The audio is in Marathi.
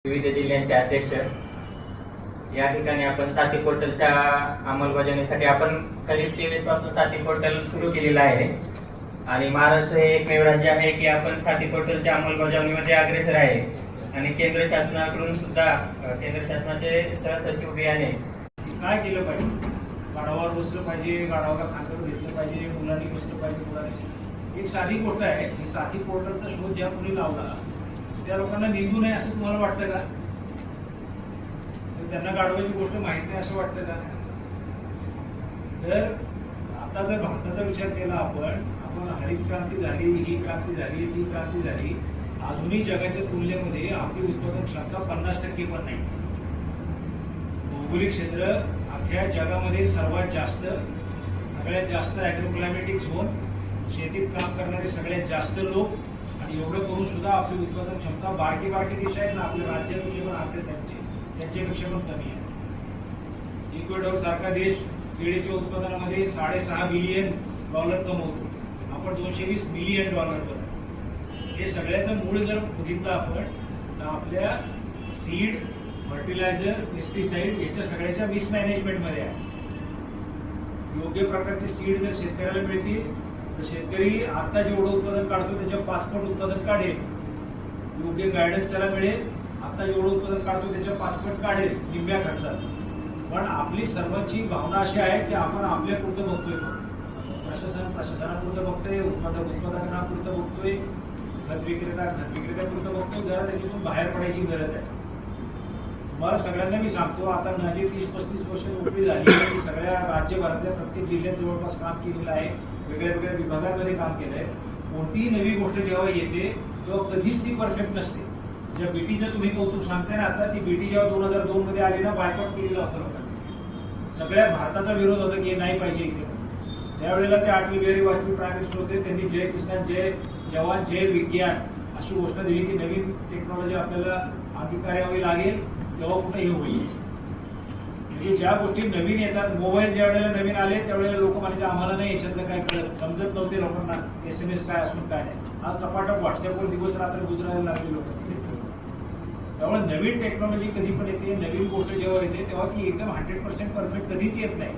विविध जिल्ह्यांचे अध्यक्ष, या ठिकाणी आपण साथी पोर्टलच्या अंमलबजावणीसाठी आपण खरीप 23 पासून साथी पोर्टल सुरू केलेला आहे आणि महाराष्ट्र हे एकमेव राज्य आहे की आपण साथी पोर्टलच्या अंमलबजावणीमध्ये अग्रेसर आहे आणि केंद्र शासनाकडून सुद्धा केंद्र शासनाचे सहसचिव बियाणे काय केलं पाहिजे, गाढवावर बसलं पाहिजे, गाढवाला खासर घेतलं पाहिजे, मुलांनी बसलं पाहिजे. मुलांनी एक साधी गोष्ट आहे की साथी पोर्टलचा शोध ज्या कोणी लावला त्या लोकांना निघू नये असं तुम्हाला वाटतं का? त्यांना गाढवाची गोष्ट माहित नाही असं वाटतं का? तर आता जर भारताचा विचार केला आपण हरित क्रांती झाली, ही क्रांती झाली, ती क्रांती झाली, अजूनही जगाच्या तुलनेमध्ये आपली उत्पादन क्षमता 50% पण नाही. भौगोलिक क्षेत्र अख्ख्या जगामध्ये सर्वात जास्त, सगळ्यात जास्त ॲग्रोक्लायमॅटिक झोन, शेतीत काम करणारे सगळ्यात जास्त लोक, आणि एवढं करून सुद्धा आपली उत्पादन क्षमता बारके देश आहेत ना आपल्या राज्यापेक्षा पण आपल्या साईडचे त्यांच्यापेक्षा पण कमी आहे. इक्वेडॉर सारखा देश केळीच्या उत्पादनामध्ये $6.5 बिलियन कमवतो, आपण $220 बिलियन करतो. हे सगळ्याचं मूळ जर बघितलं आपण तर आपल्या सीड, फर्टिलायझर, पेस्टिसाइड याच्या सगळ्याच्या मिसमॅनेजमेंटमध्ये आहे. योग्य प्रकारचे सीड जर शेतकऱ्याला मिळतील तर शेतकरी आता जेवढं उत्पादन काढतो त्याच्या 5 पट उत्पादन काढेल. योग्य गायडन्स त्याला मिळेल, आता जेवढं उत्पादन काढतो त्याच्या 5 पट काढेल निम्म्या खर्चात. पण आपली सर्वांची भावना अशी आहे की आपण आपल्यापुरतं बघतोय, प्रशासनापुरतं बघतोय, उत्पादकांपुरतं बघतोय, खत विक्रेत्यापुरतं बघतोय. जरा त्याच्यातून बाहेर पडायची गरज आहे. मला सगळ्यांना मी सांगतो, आता माझी 30-35 वर्ष नोकरी झाली, सगळ्या राज्यभरातल्या प्रत्येक जिल्ह्यात जवळपास काम केलेलं आहे, वेगळ्या विभागांमध्ये काम केलंय. कोणतीही नवी गोष्ट जेव्हा येते तेव्हा कधीच ती परफेक्ट नसते. ज्या बीटीचं तुम्ही कौतुक सांगताय ना, आता ती बीटी जेव्हा 2002 मध्ये आली ना, बायकॉट केलेला होता लोकांनी. सगळ्या भारताचा विरोध होता की हे नाही पाहिजे इथे. त्यावेळेला ते अटल बिहारी वाजपेयी प्राईम मिनिस्टर होते, त्यांनी जय किसान, जय जवान, जय विज्ञान अशी घोषणा दिली की नवीन टेक्नॉलॉजी आपल्याला अंगीकारावी लागेल तेव्हा कुठे हे होईल. म्हणजे ज्या गोष्टी नवीन येतात, मोबाईल ज्या वेळेला नवीन आले त्यावेळेला लोक म्हणजे आम्हाला नाही याच्यातलं काय कळत, समजत नव्हते लोकांना SMS काय असून काय नाही. आज टपाटप व्हॉट्सअपवर दिवस रात्र गुजरायला लागले लोक. त्यामुळे नवीन टेक्नॉलॉजी कधी पण येते, नवीन गोष्ट जेव्हा येते तेव्हा ती एकदम 100% परफेक्ट कधीच येत नाही.